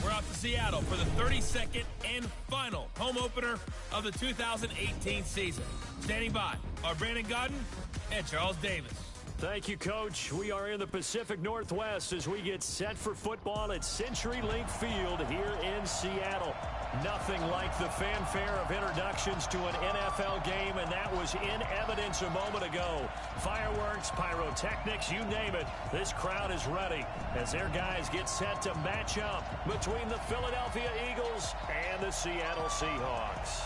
we're out to Seattle for the 32nd and final home opener of the 2018 season. Standing by are Brandon Godden and Charles Davis. Thank you, Coach. We are in the Pacific Northwest as we get set for football at CenturyLink Field here in Seattle. Nothing like the fanfare of introductions to an NFL game, and that was in evidence a moment ago. Fireworks, pyrotechnics, you name it. This crowd is ready as their guys get set to match up between the Philadelphia Eagles and the Seattle Seahawks.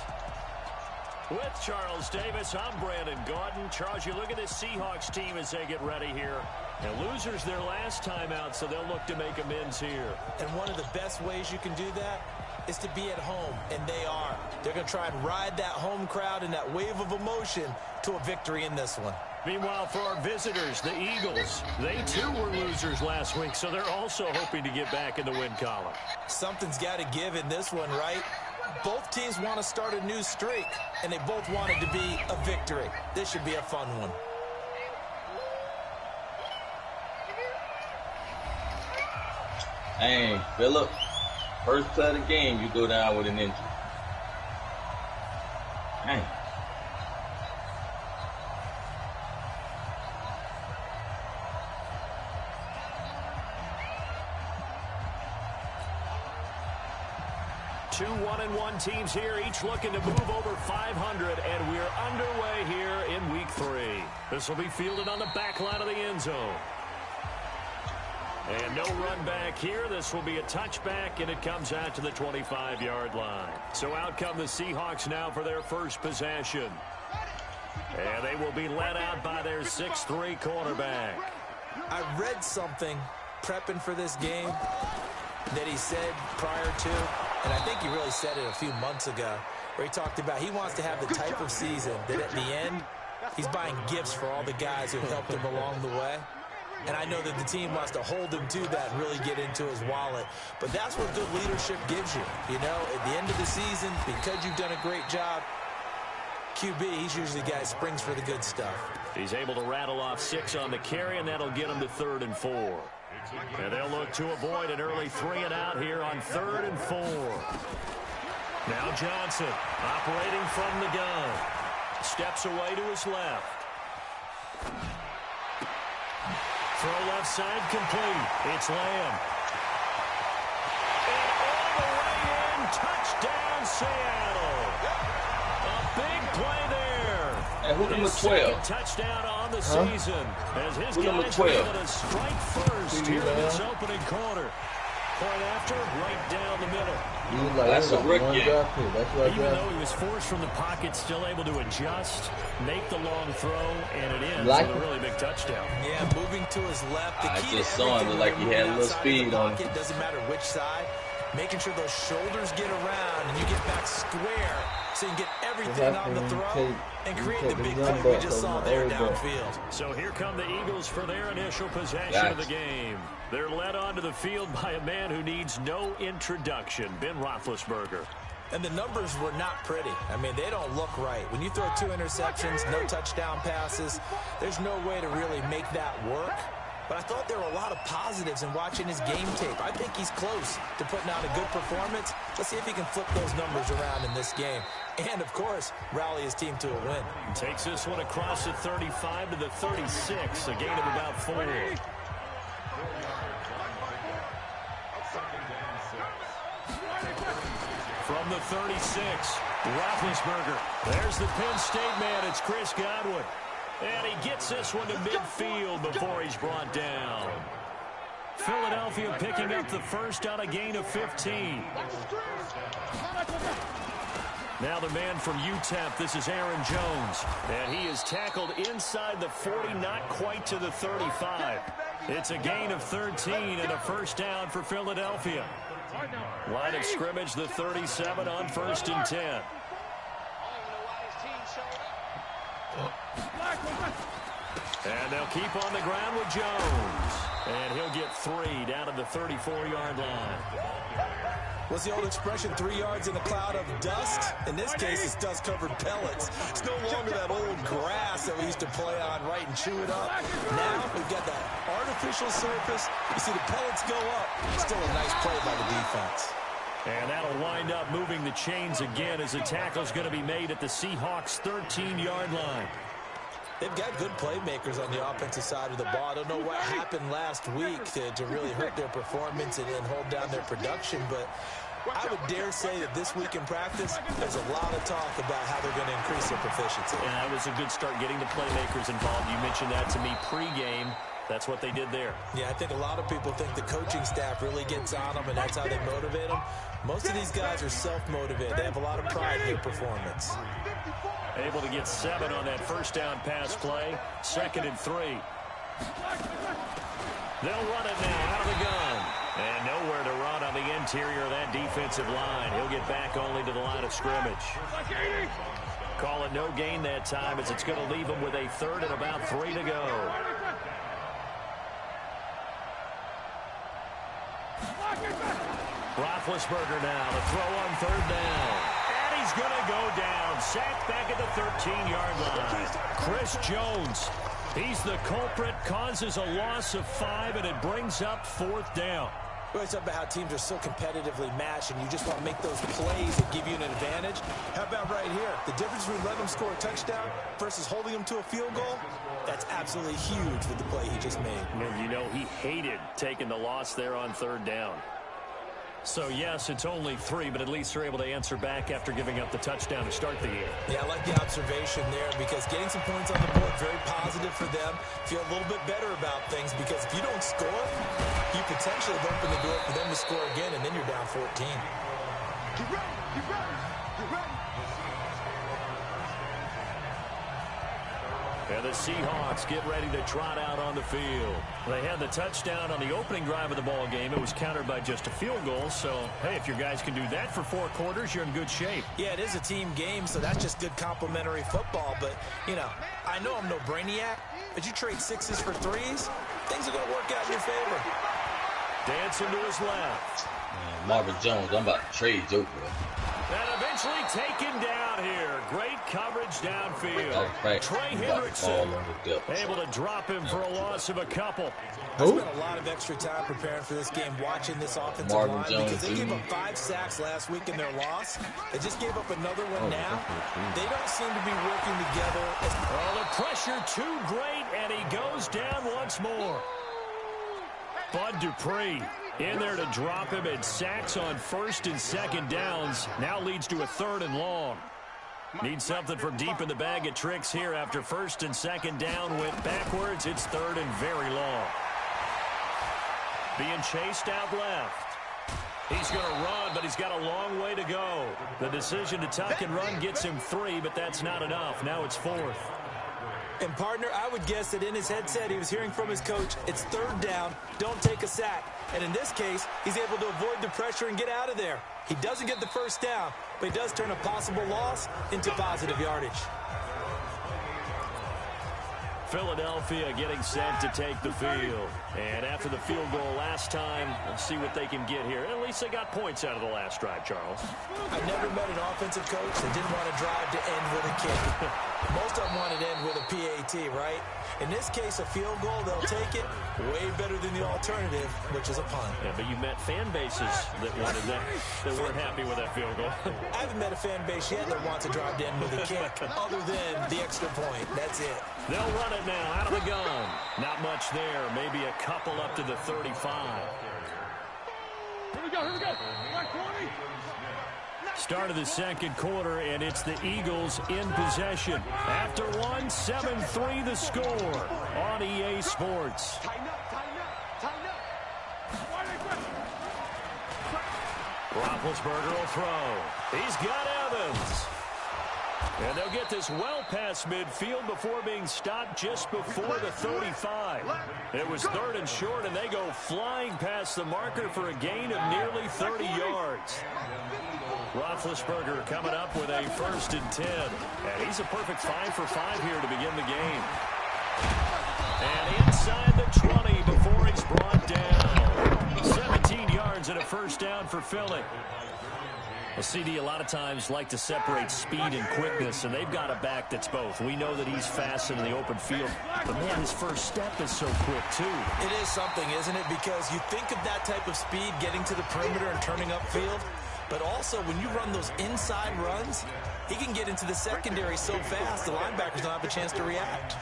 With Charles Davis, I'm Brandon Gaudin. Charles, you look at this Seahawks team as they get ready here. And losers their last time out, so they'll look to make amends here. And one of the best ways you can do that is to be at home, and they are. They're going to try and ride that home crowd and that wave of emotion to a victory in this one. Meanwhile, for our visitors, the Eagles, they too were losers last week, so they're also hoping to get back in the win column. Something's got to give in this one, right? Both teams want to start a new streak, and they both want it to be a victory. This should be a fun one. Dang, Phillip. First play of the game, you go down with an injury. Dang. Two 1-1 teams here, each looking to move over 500, and we're underway here in Week 3. This will be fielded on the back line of the end zone. And no run back here. This will be a touchback, and it comes out to the 25-yard line. So out come the Seahawks now for their first possession. And they will be led out by their 6'3" cornerback. I read something prepping for this game that he said prior to, and I think he really said it a few months ago, where he talked about he wants to have the type of season that at the end, he's buying gifts for all the guys who helped him along the way. And I know that the team wants to hold him to that and really get into his wallet. But that's what good leadership gives you. You know, at the end of the season, because you've done a great job, QB, he's usually the guy who springs for the good stuff. He's able to rattle off 6 on the carry, and that'll get him to 3rd and 4. And they'll look to avoid an early 3 and out here on 3rd and 4. Now Johnson operating from the gun. Steps away to his left. Throw left side complete. It's Lamb. And all the way in. Touchdown, Seattle. A big play there. And who number 12? Second touchdown on the season. As his guys are able to strike first here in this opening quarter. Point after, right down the middle. That's a rookie. Even though he was forced from the pocket, still able to adjust, make the long throw, and it ends with a really big touchdown. Yeah, moving to his left. The key just saw him, like he had a little speed on him. Doesn't matter which side. Making sure those shoulders get around and you get back square so you can get everything on the throw and create the big play we just saw there downfield. So here come the Eagles for their initial possession of the game. They're led onto the field by a man who needs no introduction, Ben Roethlisberger. And the numbers were not pretty. I mean, they don't look right. When you throw 2 interceptions, no touchdown passes, there's no way to really make that work. But I thought there were a lot of positives in watching his game tape. I think he's close to putting out a good performance. Let's see if he can flip those numbers around in this game. And, of course, rally his team to a win. Takes this one across the 35 to the 36, a gain of about 4. From the 36, Roethlisberger. There's the Penn State man. It's Chris Godwin. And he gets this one to midfield before he's brought down. Philadelphia picking up the first on a gain of 15. Now the man from UTEP, this is Aaron Jones. And he is tackled inside the 40, not quite to the 35. It's a gain of 13 and a first down for Philadelphia. Line of scrimmage, the 37 on 1st and 10. And they'll keep on the ground with Jones. And he'll get 3 down to the 34-yard line. What's the old expression, 3 yards in a cloud of dust? In this case, it's dust-covered pellets. It's no longer that old grass that we used to play on, right, and chew it up. Now, we've got that artificial surface. You see the pellets go up. Still a nice play by the defense. And that'll wind up moving the chains again as the tackle's going to be made at the Seahawks' 13-yard line. They've got good playmakers on the offensive side of the ball. I don't know what happened last week to really hurt their performance and hold down their production, but I would dare say that this week in practice, there's a lot of talk about how they're going to increase their proficiency. And that was a good start getting the playmakers involved. You mentioned that to me pregame. That's what they did there. Yeah, I think a lot of people think the coaching staff really gets on them, and that's how they motivate them. Most of these guys are self-motivated. They have a lot of pride in their performance. Able to get 7 on that first down pass play. 2nd and 3. They'll run it now out of the gun. And nowhere to run on the interior of that defensive line. He'll get back only to the line of scrimmage. Call it no gain that time as it's going to leave him with a 3rd and about 3 to go. Roethlisberger now to throw on 3rd down. And he's going to go down. Sacked back at the 13-yard line. Chris Jones, he's the culprit, causes a loss of 5, and it brings up 4th down. We always talk about how teams are so competitively matched, and you just want to make those plays that give you an advantage. How about right here? The difference between letting them score a touchdown versus holding them to a field goal, that's absolutely huge with the play he just made. And you know, he hated taking the loss there on 3rd down. So, yes, it's only 3, but at least they're able to answer back after giving up the touchdown to start the year. Yeah, I like the observation there because getting some points on the board, very positive for them. Feel a little bit better about things because if you don't score, you potentially have opened the door for them to score again, and then you're down 14. Get ready, get ready, get ready. And the Seahawks get ready to trot out on the field. They had the touchdown on the opening drive of the ball game. It was countered by just a field goal. So, hey, if your guys can do that for 4 quarters, you're in good shape. Yeah, it is a team game, so that's just good complimentary football. But, you know, I know I'm no brainiac, but you trade 6s for 3s, things are going to work out in your favor. Dancing to his left. Marvin Jones, I'm about to trade Joker. And eventually taken down here. Great coverage downfield. Right. Trey Hendrickson able to drop him for a loss of a couple. I spent a lot of extra time preparing for this game, watching this offensive line, because they gave up 5 sacks last week in their loss. They just gave up another one now. They don't seem to be working together. Well, the pressure too great, and he goes down once more. Bud Dupree in there to drop him, and sacks on 1st and 2nd downs. Now leads to a 3rd and long. Need something from deep in the bag of tricks here after 1st and 2nd down went backwards. It's 3rd and very long. Being chased out left. He's going to run, but he's got a long way to go. The decision to tuck and run gets him 3, but that's not enough. Now it's 4th. And, partner, I would guess that in his headset he was hearing from his coach, it's 3rd down, don't take a sack. And in this case, he's able to avoid the pressure and get out of there. He doesn't get the 1st down, but he does turn a possible loss into positive yardage. Philadelphia getting set to take the field. And after the field goal last time, let's see what they can get here. At least they got points out of the last drive, Charles. I've never met an offensive coach that didn't want to drive to end with a kick. Most of them want to end with a PAT, right? In this case, a field goal, they'll take it. Way better than the alternative, which is a punt. Yeah, but you met fan bases that wanted that weren't happy with that field goal. I haven't met a fan base yet that wants to drive to end with a kick, other than the extra point. That's it. They'll run it now out of the gun. Not much there. Maybe a couple up to the 35. Here we go, here we go. Black 20. Start of the 2nd quarter, and it's the Eagles in possession. After 1, 7-3 the score on EA Sports. Tighten up, tighten up, tighten up. Roethlisberger will throw. He's got Evans. And they'll get this well past midfield before being stopped just before the 35. It was 3rd and short, and they go flying past the marker for a gain of nearly 30 yards. Roethlisberger coming up with a 1st and 10. And he's a perfect 5 for 5 here to begin the game. And inside the 20 before he's brought down. 17 yards yards and a first down for Philly. Well, CD, a lot of times like to separate speed and quickness, and they've got a back that's both. We know that he's fast in the open field, but, man, his first step is so quick, too. It is something, isn't it? Because you think of that type of speed getting to the perimeter and turning upfield, but also when you run those inside runs, he can get into the secondary so fast the linebackers don't have a chance to react.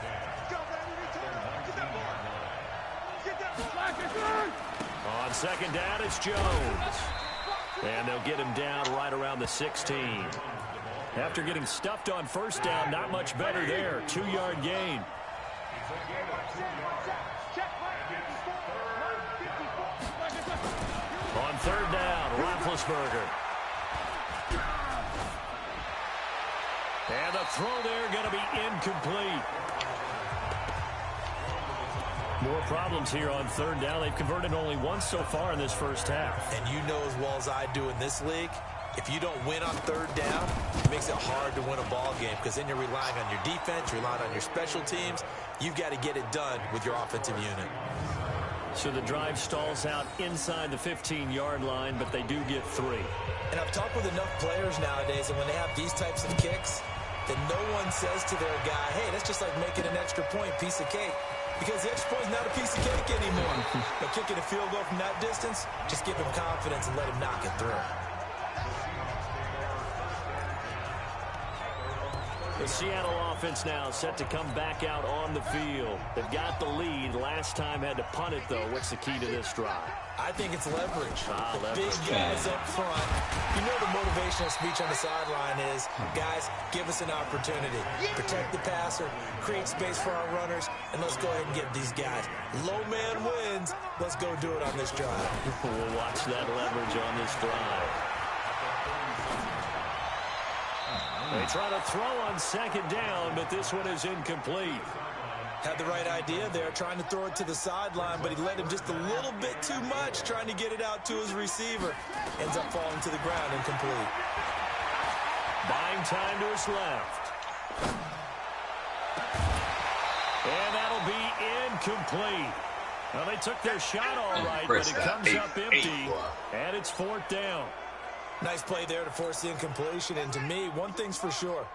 On second down, it's Jones. And they'll get him down right around the 16. After getting stuffed on first down, not much better there. 2-yard gain. On third down, Roethlisberger. And the throw there going to be incomplete. More problems here on third down. They've converted only once so far in this first half. And you know as well as I do in this league, if you don't win on third down, it makes it hard to win a ball game because then you're relying on your defense, relying on your special teams. You've got to get it done with your offensive unit. So the drive stalls out inside the 15-yard line, but they do get 3. And I've talked with enough players nowadays, and when they have these types of kicks, then no one says to their guy, hey, that's just like making an extra point, piece of cake. Because the extra point is not a piece of cake anymore. But kicking a field goal from that distance, just give him confidence and let him knock it through. The Seattle offense now set to come back out on the field. They've got the lead. Last time had to punt it, though. What's the key to this drive? I think it's leverage. Leverage. Big guys up front. You know the motivational speech on the sideline is, guys, give us an opportunity. Protect the passer, create space for our runners, and let's go ahead and get these guys. Low man wins. Let's go do it on this drive. We'll watch that leverage on this drive. They try to throw on second down, but this one is incomplete. Had the right idea there, trying to throw it to the sideline, but he led him just a little bit too much, trying to get it out to his receiver. Ends up falling to the ground, incomplete. Buying time to his left. And that'll be incomplete. Well, they took their shot all right, but it comes up empty, and it's fourth down. Nice play there to force the incompletion, and to me, one thing's for sure.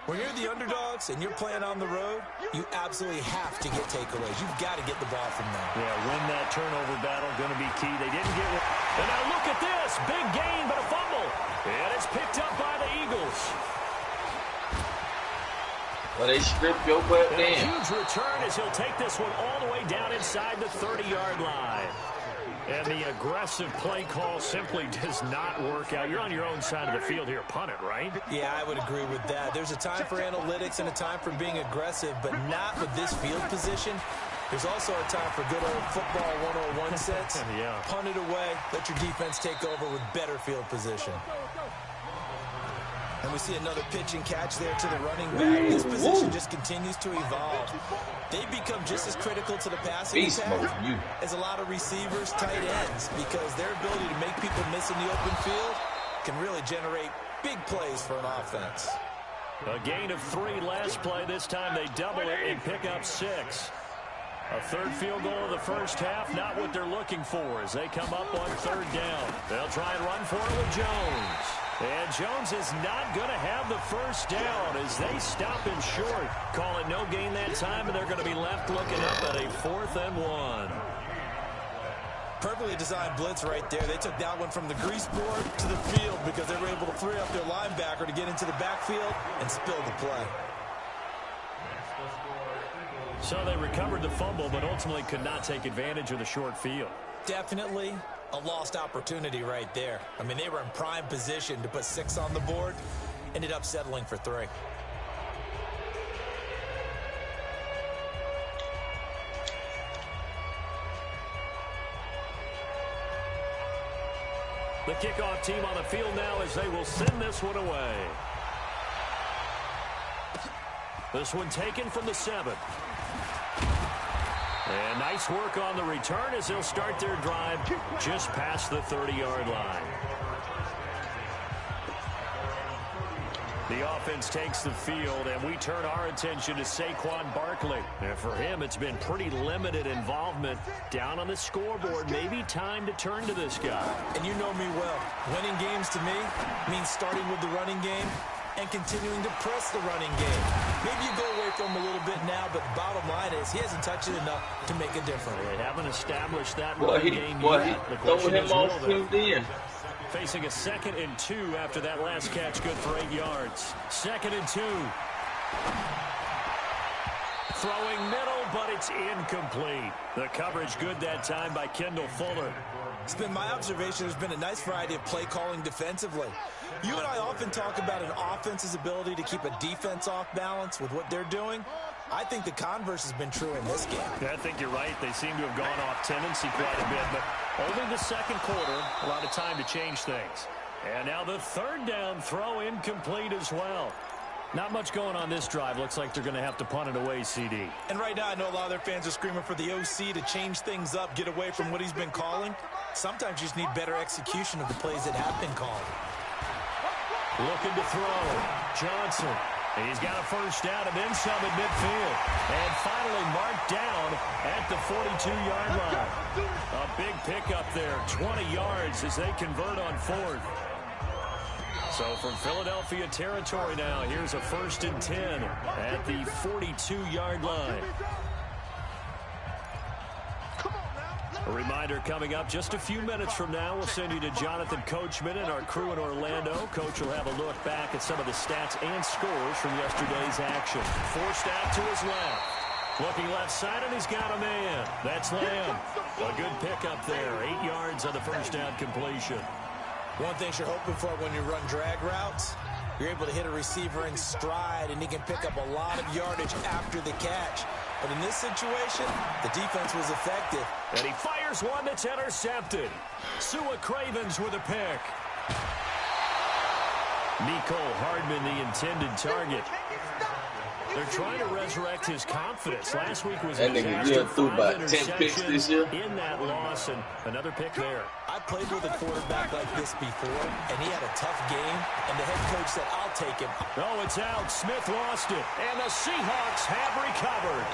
When you're the underdogs and you're playing on the road, you absolutely have to get takeaways. You've got to get the ball from them. Yeah, win that turnover battle, going to be key. They didn't get it. And now look at this. Big gain, but a fumble. And it's picked up by the Eagles. Well, they strip your butt And a down. huge return as he'll take this one all the way down inside the 30-yard line. And the aggressive play call simply does not work out. You're on your own side of the field here. Punt it, right? Yeah, I would agree with that. There's a time for analytics and a time for being aggressive, but not with this field position. There's also a time for good old football 101 sense. Yeah. Punt it away. Let your defense take over with better field position. And we see another pitch and catch there to the running back. This position just continues to evolve. They become just as critical to the passing attack as a lot of receivers, tight ends, because their ability to make people miss in the open field can really generate big plays for an offense. A gain of 3 last play. This time they double it and pick up 6. A third field goal of the first half, not what they're looking for as they come up on third down. They'll try and run for it with Jones. And Jones is not going to have the first down as they stop him short. Call it no gain that time, and they're going to be left looking up at a 4th and 1. Perfectly designed blitz right there. They took that one from the grease board to the field because they were able to free up their linebacker to get into the backfield and spill the play. So they recovered the fumble, but ultimately could not take advantage of the short field. Definitely a lost opportunity right there. I mean, they were in prime position to put 6 on the board. Ended up settling for 3. The kickoff team on the field now as they will send this one away. This one taken from the 7. And nice work on the return as they'll start their drive just past the 30-yard line. The offense takes the field, and we turn our attention to Saquon Barkley. And for him, it's been pretty limited involvement. Down on the scoreboard, maybe time to turn to this guy. And you know me well. Winning games to me means starting with the running game and continuing to press the running game. Maybe you go away from him a little bit now, but the bottom line is he hasn't touched it enough to make a difference. They haven't established that running game yet. He throwing him off him then. Facing a 2nd and 2 after that last catch, good for 8 yards. 2nd and 2. Throwing middle, but it's incomplete. The coverage good that time by Kendall Fuller. It's been my observation there's been a nice variety of play calling defensively. You and I often talk about an offense's ability to keep a defense off balance with what they're doing. I think the converse has been true in this game. Yeah, I think you're right. They seem to have gone off tendency quite a bit, but only the second quarter, a lot of time to change things. And now the 3rd down throw incomplete as well. Not much going on this drive. Looks like they're going to have to punt it away, CD. And right now, I know a lot of their fans are screaming for the OC to change things up, get away from what he's been calling. Sometimes you just need better execution of the plays that have been called. Looking to throw. Johnson. He's got a 1st down and then some at midfield. And finally marked down at the 42-yard line. A big pickup there, 20 yards as they convert on 4th. So from Philadelphia territory now, here's a 1st and 10 at the 42-yard line. A reminder coming up just a few minutes from now. We'll send you to Jonathan Coachman and our crew in Orlando. Coach will have a look back at some of the stats and scores from yesterday's action. Forced out to his left. Looking left side, and he's got a man. That's Lamb. A good pickup there. 8 yards on the 1st down completion. One thing you're hoping for when you run drag routes, you're able to hit a receiver in stride, and he can pick up a lot of yardage after the catch. But in this situation, the defense was effective. And he fires one that's intercepted. Sua Cravens with a pick. Nicole Hardman, the intended target. They're trying to resurrect his confidence. Last week was a disaster. 5 interceptions in that loss, and another pick there. I played with a quarterback like this before, and he had a tough game, and the head coach said, I'll take him. Oh, it's out. Smith lost it, and the Seahawks have recovered.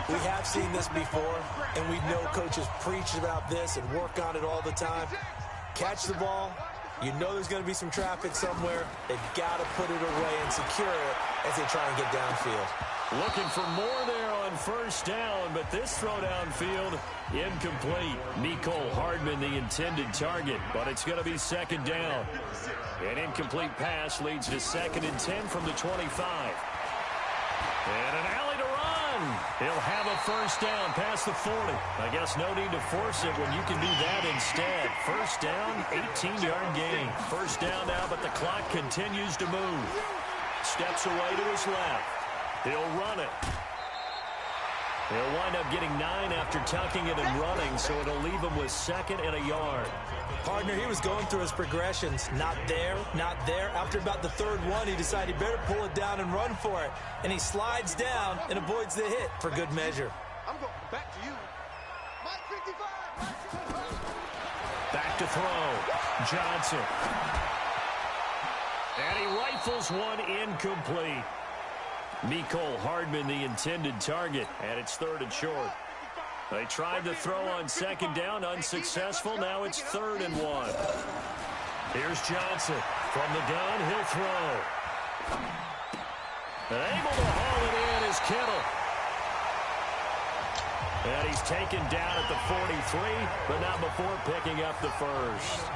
We have seen this before, and we know coaches preach about this and work on it all the time. Catch the ball. You know there's going to be some traffic somewhere. They've got to put it away and secure it as they try and get downfield. Looking for more there on 1st down, but this throw downfield incomplete. Nicole Hardman, the intended target, but it's going to be 2nd down. An incomplete pass leads to 2nd and 10 from the 25. And an alley to run. He'll have a 1st down past the 40. I guess no need to force it when you can do that instead. 1st down, 18-yard gain. 1st down now, but the clock continues to move. Steps away to his left. He'll run it. He'll wind up getting 9 after tucking it and running, so it'll leave him with 2nd and a yard. Partner, he was going through his progressions. Not there, not there. After about the 3rd one, he decided he better pull it down and run for it. And he slides down and avoids the hit for good measure. I'm going back to you. Mike 55. Back to throw. Johnson. And he rifles one incomplete. Nicole Hardman, the intended target, and it's 3rd and short. They tried to throw on 2nd down, unsuccessful. Now it's 3rd and 1. Here's Johnson. From the gun, he'll throw. And able to haul it in is Kittle. And he's taken down at the 43, but not before picking up the 1st.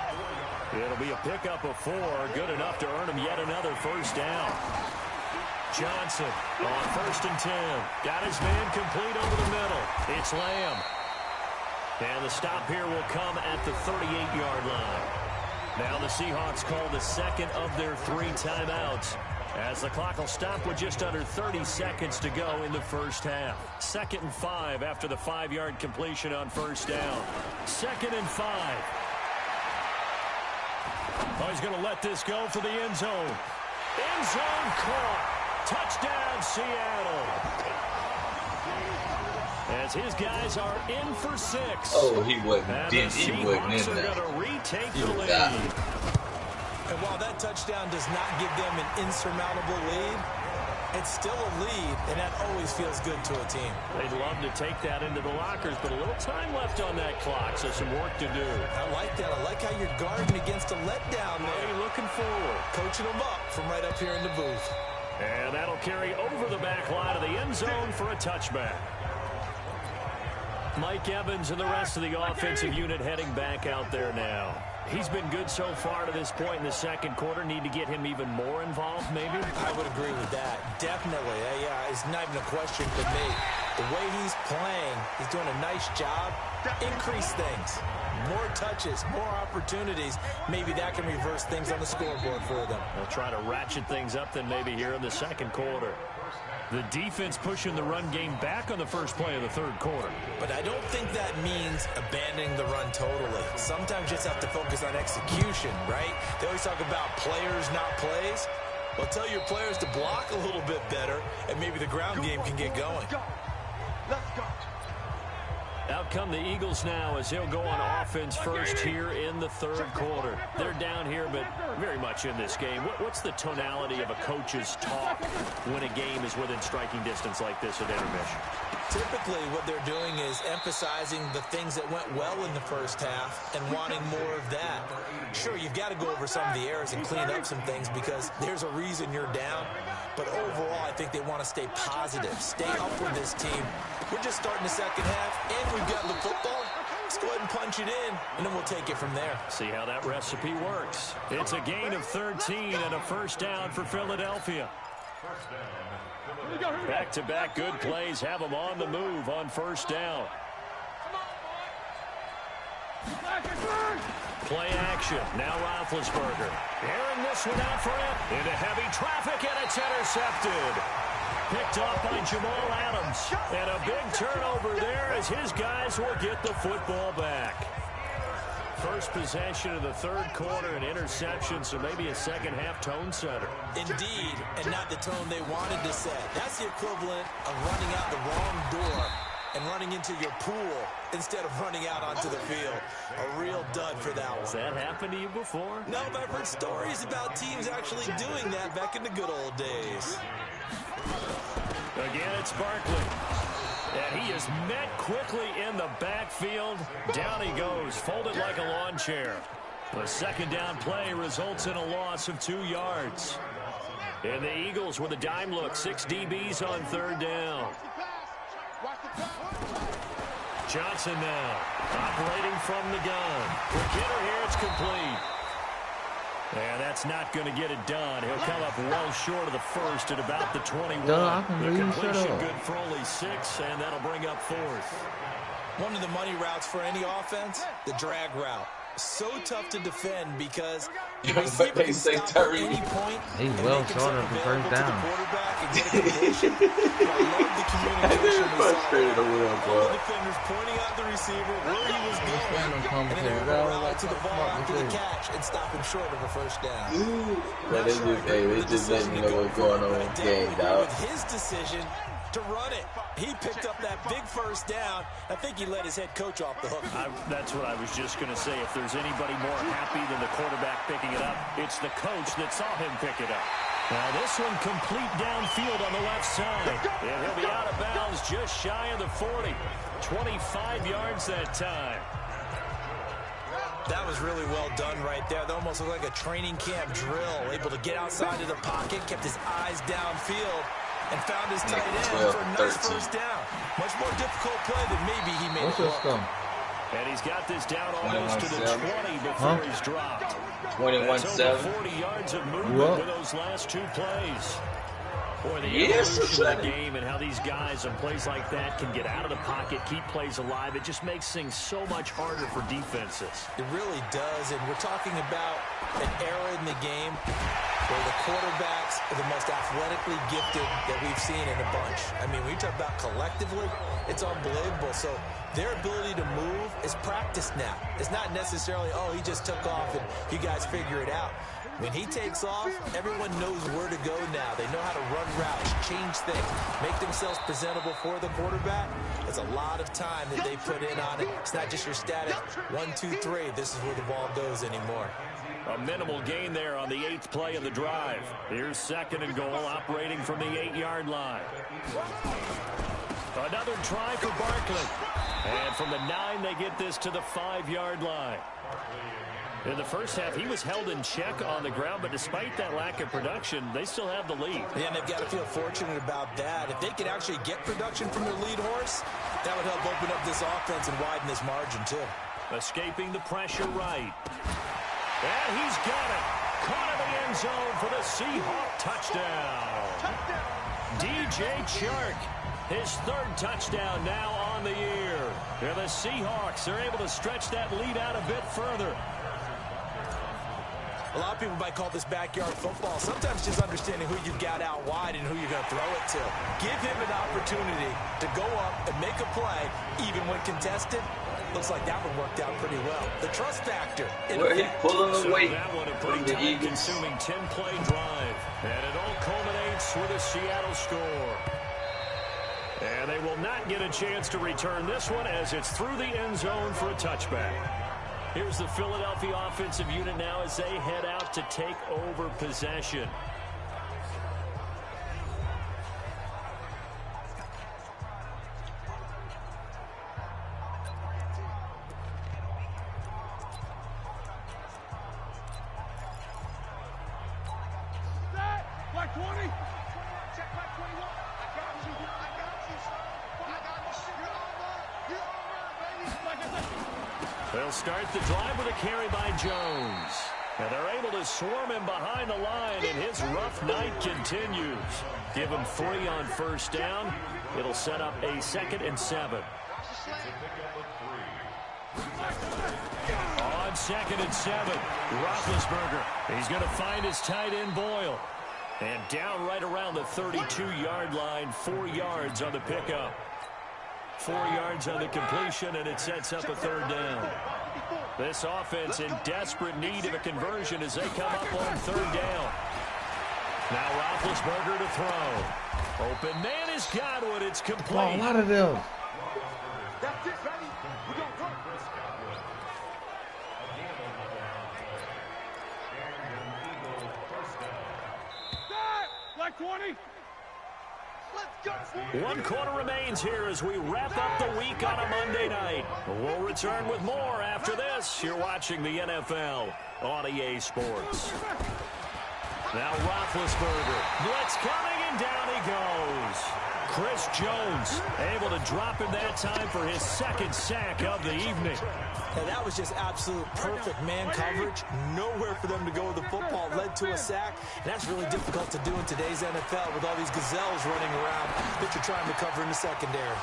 It'll be a pickup of 4, good enough to earn him yet another 1st down. Johnson on 1st and 10. Got his man complete over the middle. It's Lamb. And the stop here will come at the 38-yard line. Now the Seahawks call the 2nd of their 3 timeouts, as the clock will stop with just under 30 seconds to go in the 1st half. 2nd and 5 after the 5-yard completion on 1st down. 2nd and 5. Oh, he's going to let this go for the end zone. End zone caught. Touchdown, Seattle. as his guys are in for 6. Oh, he wasn't And in. the He wasn't Seahawks in are that. going to retake He the was lead. out. And while that touchdown does not give them an insurmountable lead, it's still a lead, and that always feels good to a team. They'd love to take that into the lockers, but a little time left on that clock, so some work to do. I like that. I like how you're guarding against a letdown there. Hey, looking forward. Coaching them up from right up here in the booth. And that'll carry over the back line of the end zone for a touchback. Mike Evans and the rest of the offensive unit heading back out there now. He's been good so far to this point in the second quarter. Need to get him even more involved, maybe? I would agree with that. Definitely. Yeah, it's not even a question for me. The way he's playing, he's doing a nice job. Increase things. More touches, more opportunities. Maybe that can reverse things on the scoreboard for them. They'll try to ratchet things up then maybe here in the second quarter. The defense pushing the run game back on the first play of the third quarter. But I don't think that means abandoning the run totally. Sometimes you just have to focus on execution, right? They always talk about players, not plays. Well, tell your players to block a little bit better, and maybe the ground game can get going. Let's go. Out come the Eagles now as he'll go on offense first here in the third quarter. They're down here, but very much in this game. What's the tonality of a coach's talk when a game is within striking distance like this at intermission? Typically, what they're doing is emphasizing the things that went well in the first half and wanting more of that. Sure, you've got to go over some of the errors and clean up some things because there's a reason you're down. But overall, I think they want to stay positive, stay up with this team. We're just starting the second half, and we've got the football. Let's go ahead and punch it in, and then we'll take it from there. See how that recipe works. It's a gain of 13 and a first down for Philadelphia. Back-to-back good plays have them on the move on first down. Play action. Now Roethlisberger. Airing this one out for him. Into heavy traffic, and it's intercepted. Picked off by Jamal Adams. And a big turnover there as his guys will get the football back. First possession of the third quarter, an interception, so maybe a second-half tone setter. Indeed, and not the tone they wanted to set. That's the equivalent of running out the wrong door and running into your pool instead of running out onto the field. A real dud for that one. Has that happened to you before? No, but I've heard stories about teams actually doing that back in the good old days. Again, it's Barkley. And he is met quickly in the backfield. Down he goes, folded like a lawn chair. The second down play results in a loss of 2 yards. And the Eagles with a dime look, 6 DBs on third down. Johnson now, operating from the gun. For Kidder here, it's complete. And that's not going to get it done. He'll come up well short of the first at about the 21. The completion good for only 6, and that'll bring up fourth. One of the money routes for any offense, the drag route. So tough to defend because the receiver can stop at any point. He's well short of the first down. I love the communication. All the defenders pointing out the receiver where he was going, and then they were route to the ball after the catch and stop him short of a first down. But they just letting you know what's going on in the game, dog. With his decision to run it, he picked up that big first down. I think he let his head coach off the hook. That's what I was just going to say. If there's anybody more happy than the quarterback picking it up, it's the coach that saw him pick it up. Now this one complete downfield on the left side. And he'll be out of bounds just shy of the 40. 25 yards that time. That was really well done right there. That almost looked like a training camp drill. Able to get outside of the pocket, kept his eyes downfield, and found his tight end for a nice first down. Much more difficult play than maybe he made it look. And he's got this down almost to the 20 before he's dropped. 21-7. 40 yards of movement with those last 2 plays. Boy, the evolution of the game and how these guys on plays like that can get out of the pocket, keep plays alive, it just makes things so much harder for defenses. It really does, and we're talking about an era in the game where the quarterbacks are the most athletically gifted that we've seen in a bunch. I mean, when you talk about collectively, it's unbelievable. So their ability to move is practiced now. It's not necessarily, oh, he just took off and you guys figure it out. When he takes off, everyone knows where to go now. They know how to run routes, change things, make themselves presentable for the quarterback. It's a lot of time that they put in on it. It's not just your static 1, 2, 3. This is where the ball goes anymore. A minimal gain there on the 8th play of the drive. Here's 2nd and goal, operating from the 8-yard line. Another try for Barkley. And from the 9, they get this to the 5-yard line. In the first half, he was held in check on the ground, but despite that lack of production, they still have the lead. Yeah, and they've got to feel fortunate about that. If they could actually get production from their lead horse, that would help open up this offense and widen this margin, too. Escaping the pressure right. And he's got it. Caught in the end zone for the Seahawk touchdown. DJ Chark, his 3rd touchdown now on the year. And the Seahawks are able to stretch that lead out a bit further. A lot of people might call this backyard football. Sometimes just understanding who you've got out wide and who you're going to throw it to. Give him an opportunity to go up and make a play, even when contested. Looks like that one worked out pretty well. The trust factor. Where he's pulling the weight that one a pretty time-consuming 10-play drive. And it all culminates with a Seattle score. And they will not get a chance to return this one as it's through the end zone for a touchback. Here's the Philadelphia offensive unit now as they head out to take over possession. Black 20. They'll start the drive with a carry by Jones. And they're able to swarm him behind the line, and his rough night continues. Give him 3 on 1st down. It'll set up a 2nd and 7. On 2nd and 7, Roethlisberger. He's going to find his tight end Boyle. And down right around the 32-yard line, 4 yards on the pickup. 4 yards on the completion, and it sets up a 3rd down. This offense in desperate need of a conversion as they come up on 3rd down. Now Roethlisberger to throw. Open man is Godwin. It's complete. Oh, a lot of them. That's it, baby. We're going to work. Black 20. Let's go. 1 quarter remains here as we wrap up the week on a Monday night. We'll return with more after this. You're watching the NFL on EA Sports. Now Roethlisberger. Blitz coming, and down he goes. Chris Jones able to drop him that time for his 2nd sack of the evening. And that was just absolute perfect man coverage. Nowhere for them to go with the football. Led to a sack. And that's really difficult to do in today's NFL with all these gazelles running around that you're trying to cover in the secondary.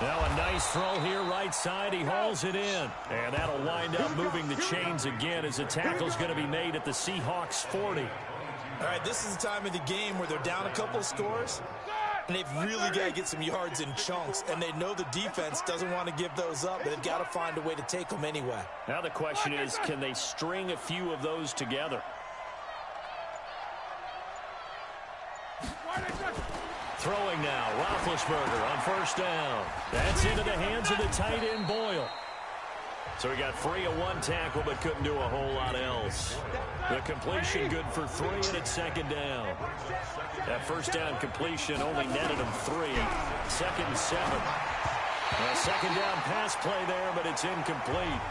Now a nice throw here right side. He hauls it in. And that'll wind up moving the chains again as the tackle's going to be made at the Seahawks 40. All right, this is the time of the game where they're down a couple scores. And they've really got to get some yards in chunks. And they know the defense doesn't want to give those up, but they've got to find a way to take them anyway. Now the question is, can they string a few of those together? Throwing now, Roethlisberger on 1st down. That's into the hands of the tight end Boyle. So he got free of 1 tackle, but couldn't do a whole lot else. The completion good for 3, and it's 2nd down. That 1st down completion only netted him 3. 2nd and 7. A 2nd down pass play there, but it's incomplete.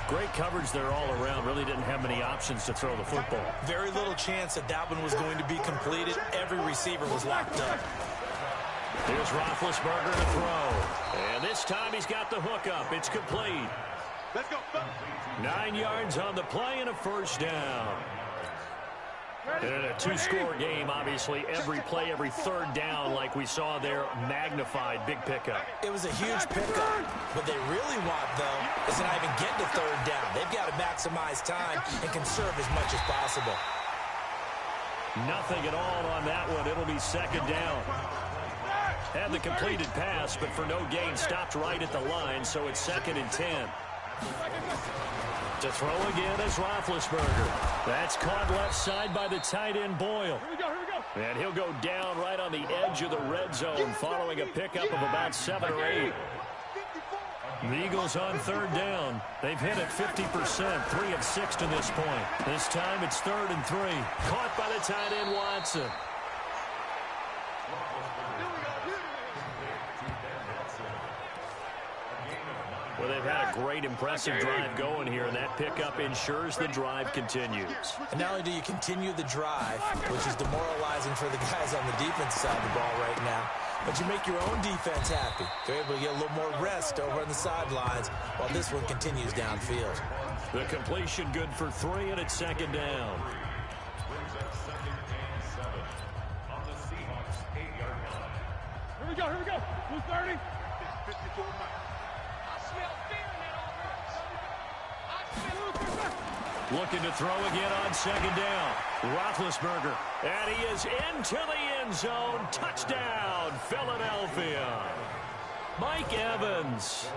Great coverage there all around. Really didn't have many options to throw the football. Very little chance that that one was going to be completed. Every receiver was locked up. Here's Roethlisberger to throw. And this time he's got the hook up. It's complete. Let's go. 9 yards on the play and a 1st down. And in a 2-score game, obviously, every play, every 3rd down, like we saw there, magnified. Big pickup. It was a huge pickup. What they really want, though, is to not even get to 3rd down. They've got to maximize time and conserve as much as possible. Nothing at all on that one. It'll be 2nd down. Had the completed pass, but for no gain, stopped right at the line, so it's 2nd and 10. To throw again is Roethlisberger. That's caught left side by the tight end Boyle. Here we go. And he'll go down right on the edge of the red zone following a pickup of about 7 or 8. The Eagles on third down. They've hit it 50%, 3 of 6 to this point. This time it's 3rd and 3. Caught by the tight end Watson. Well, they've had a great, impressive drive going here, and that pickup ensures the drive continues. And not only do you continue the drive, which is demoralizing for the guys on the defense side of the ball right now, but you make your own defense happy. They're able to get a little more rest over on the sidelines while this one continues downfield. The completion good for 3, and it's 2nd down. Here we go. 230. 54 miles. Looking to throw again on 2nd down. Roethlisberger. And he is into the end zone. Touchdown, Philadelphia. Mike Evans,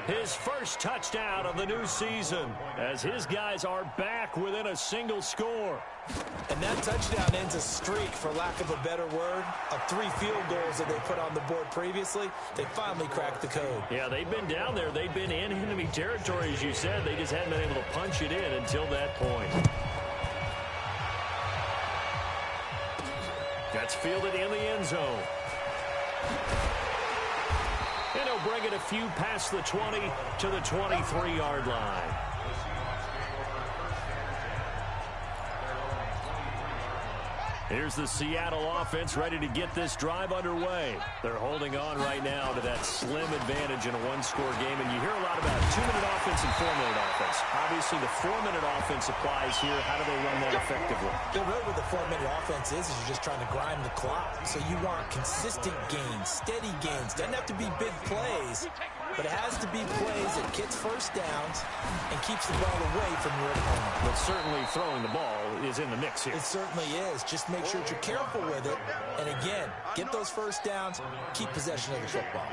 his first touchdown of the new season, as his guys are back within a single score. And that touchdown ends a streak, for lack of a better word, of 3 field goals that they put on the board previously. They finally cracked the code. Yeah, they've been down there. They've been in enemy territory, as you said. They just hadn't been able to punch it in until that point. That's fielded in the end zone. And he'll bring it a few past the 20 to the 23-yard line. Here's the Seattle offense ready to get this drive underway. They're holding on right now to that slim advantage in a one-score game. And you hear a lot about 2-minute offense and 4-minute offense. Obviously, the 4-minute offense applies here. How do they run that effectively? The road with the 4-minute offense is you're just trying to grind the clock. So you want consistent gains, steady gains. Doesn't have to be big plays, but it has to be plays that gets first downs and keeps the ball away from your opponent. But certainly throwing the ball is in the mix here. It certainly is. Just make sure that you're careful with it. And again, get those first downs, keep possession of the football.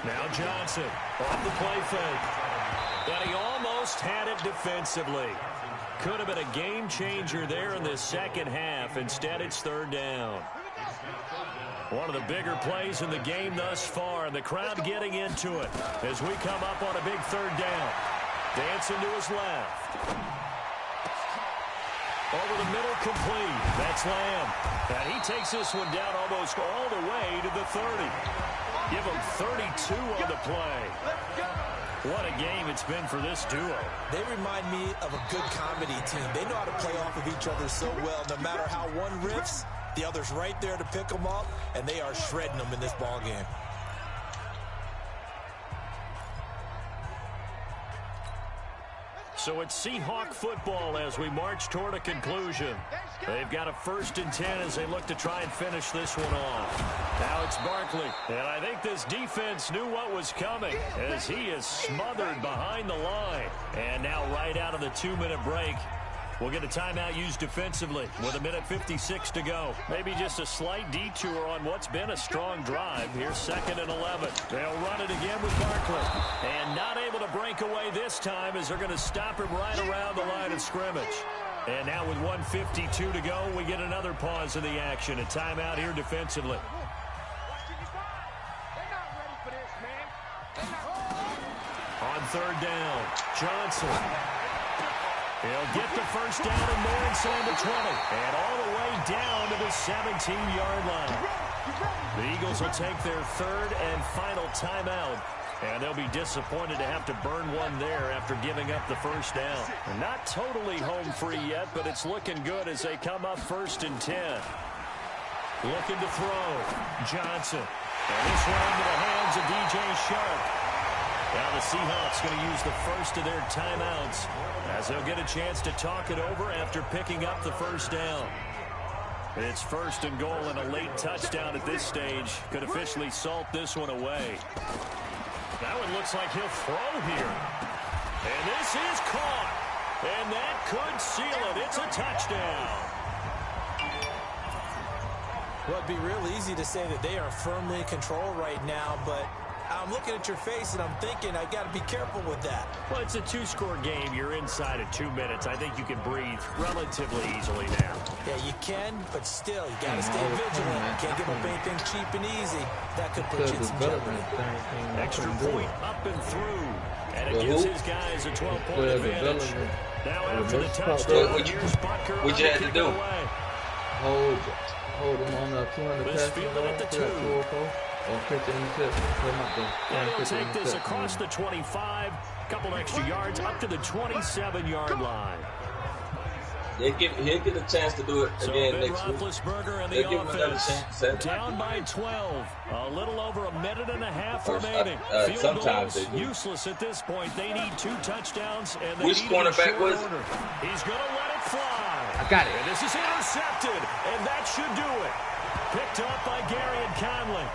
Now Johnson off the play fake. And he almost had it defensively. Could have been a game changer there in the second half. Instead, it's 3rd down. One of the bigger plays in the game thus far, and the crowd getting into it as we come up on a big 3rd down. Dancing to his left. Over the middle, complete. That's Lamb. And he takes this one down almost all the way to the 30. Give him 32 on the play. What a game it's been for this duo. They remind me of a good comedy team. They know how to play off of each other so well. No matter how one riffs, the other's right there to pick them up, and they are shredding them in this ball game. So it's Seahawk football as we march toward a conclusion. They've got a 1st and 10 as they look to try and finish this one off. Now it's Barkley. And I think this defense knew what was coming as he is smothered behind the line. And now right out of the 2-minute break, we'll get a timeout used defensively with 1:56 to go. Maybe just a slight detour on what's been a strong drive. Here's 2nd and 11. They'll run it again with Barkley. And not able to break away this time as they're going to stop him right around the line of scrimmage. And now with 1:52 to go, we get another pause in the action. A timeout here defensively. On 3rd down, Johnson. He'll get the first down and more inside the 20. And all the way down to the 17-yard line. The Eagles will take their 3rd and final timeout. And they'll be disappointed to have to burn one there after giving up the first down. Not totally home free yet, but it's looking good as they come up 1st and 10. Looking to throw. Johnson. And this one into the hands of DJ Sharp. Now the Seahawks going to use the first of their timeouts as they'll get a chance to talk it over after picking up the first down. It's 1st and goal, and a late touchdown at this stage could officially salt this one away. That one looks like he'll throw here. And this is caught. And that could seal it. It's a touchdown. Well, it'd be real easy to say that they are firmly in control right now, but I'm looking at your face, and I'm thinking I got to be careful with that. Well, it's a two-score game. You're inside of 2 minutes. I think you can breathe relatively easily now. Yeah, you can, but still, you got to stay vigilant. Can't give up anything cheap and easy. That could put you in some jeopardy. Extra point up and through. And it gives his guys a 12-point advantage. Now after the touchdown, what you had to do? Hold him on the 200 This field at the 2. Or 50 interceptions. They'll take this across the 25, couple extra yards up to the 27-yard line. He'll get a chance to do it again next week. Roethlisberger and They'll the give him another offense chance. down by 12. A little over a minute and a half remaining. Field Sometimes goals they do. useless at this point. They need 2 touchdowns, and they Which need cornerback was it? order. He's going to let it fly. I got it. And this is intercepted, and that should do it. Picked up by Gary and Conley.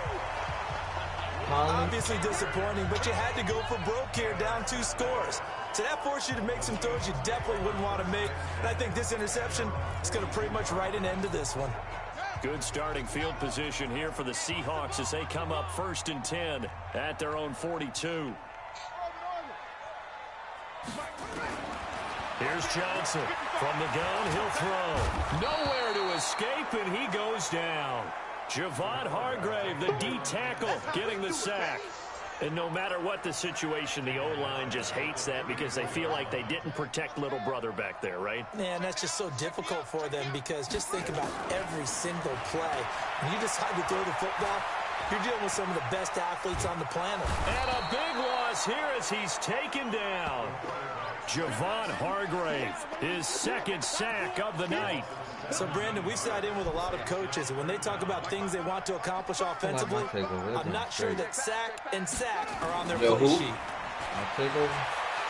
Obviously disappointing, but you had to go for broke here, down 2 scores. So that forced you to make some throws you definitely wouldn't want to make. And I think this interception is going to pretty much write an end to this one. Good starting field position here for the Seahawks as they come up 1st and 10 at their own 42. Here's Johnson. From the gun, he'll throw. Nowhere to escape, and he goes down. Javon Hargrave, the D tackle, getting the sack. And no matter what the situation, the O-line just hates that because they feel like they didn't protect little brother back there, right? Man, that's just so difficult for them because just think about every single play. When you decide to throw the football, you're dealing with some of the best athletes on the planet. And a big loss here as he's taken down. Javon Hargrave, his 2nd sack of the night. So, Brandon, we've sat in with a lot of coaches, and when they talk about things they want to accomplish offensively, I'm not sure that sack and sack are on their play sheet. I'll take over.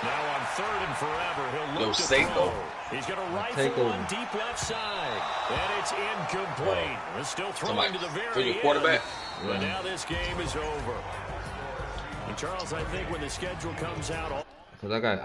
Now on 3rd and forever, he'll look to throw. He's going to rifle one deep left side, and it's incomplete. They're still throwing to the very end. Quarterback. But now this game is over. And Charles, I think when the schedule comes out, Because I got